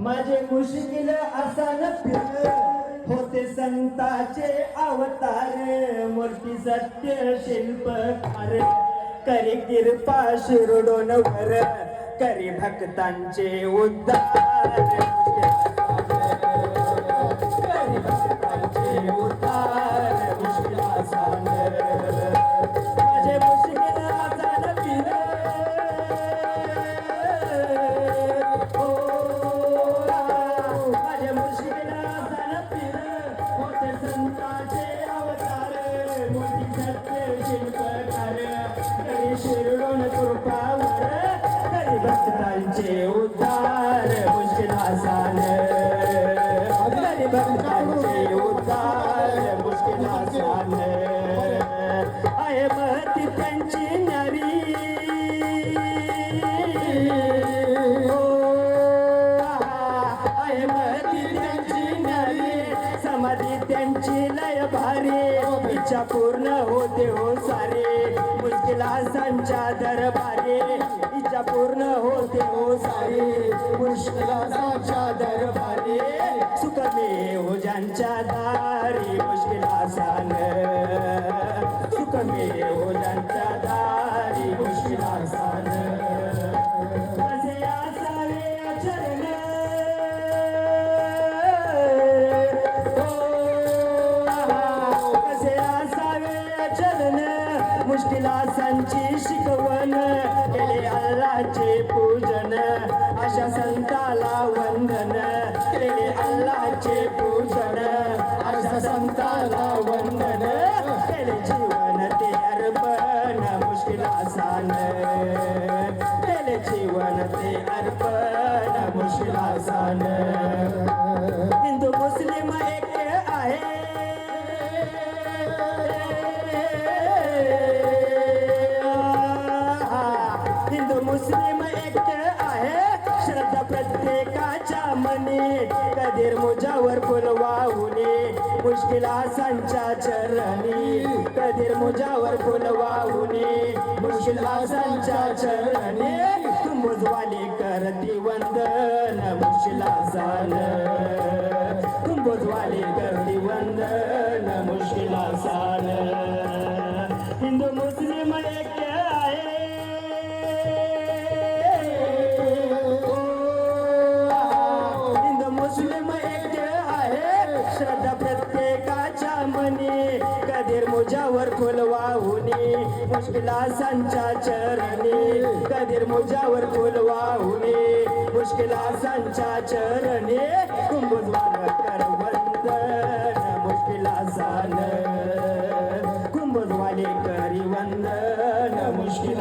माझे मुश्किल असा न फिर होते संताचे अवतार मूर्ती सत्य शिल्पकार करी कृपा शिरडोनवर करी भक्तांचे उद्धार करी भक्तांचे उद्धार मुश्किल आसान माझे मुश्किल आसान फिर माझे मुश्किल आसान फिर होते संताचे अवतार मूर्ती सत्य शिल्पकार करी शिरडोन कृपावर करी भक्तांचे उद्धार मुश्किल आसान करी भक्तांचे उद्धार मुश्किल आसान आहे महती त्यांची न्यारी आहे महती त्यांची न्यारी समाधी त्यांची लय भारी इच्छा पूर्ण होते हो सारे मुश्किल आसांच्या दरबारी इच्छा पूर्ण होते हो सारे मुश्किल आसांच्या दरबारी सुखमे हो ज्यांच्या दारी मुश्किल आसान सुखमे हो ज्यांच्या दारी मुश्किल आसान कसे असावे चरण कसे असावे चरण मुश्किल आसांची शिकवण केले अल्लाहचे पूजन अशा संताला वंदन केले अल्लाहचे पूजन अशा संताला वंदन केले जीवन ते अर्पण मुश्किल आसान केले जीवन ते अर्पण मुश्किल आसान हिंदू मुस्लिम एक आहे हिंदू मुस्लिम एक आहे श्रद्धा प्रत्येकाच्या मनी कधीर मुजावर फुल वाहुने मुश्किल आसांच्या चरणी कधीर मुजावर फुल वाहुने मुश्किल आसांच्या चरणी कुंभोजवाले करती वंदन मुश्किल आसान कुंभोजवाले करती वंदन मुश्किल आसान हिंदू मुस्लिम एक आहे हिंदू मुस्लिम एक आहे श्रद्धा प्रत्येकाच्या मनी कधीर मुजावर फुल वाहुने मुश्किल आसांच्या चरणी कधीर मुजावर फुल वाहुने मुश्किल आसांच्या चरणी कुंभोजवाल कर वंदन मुश्किल आसान कुंभोजवाले करी वंदन मुश्किल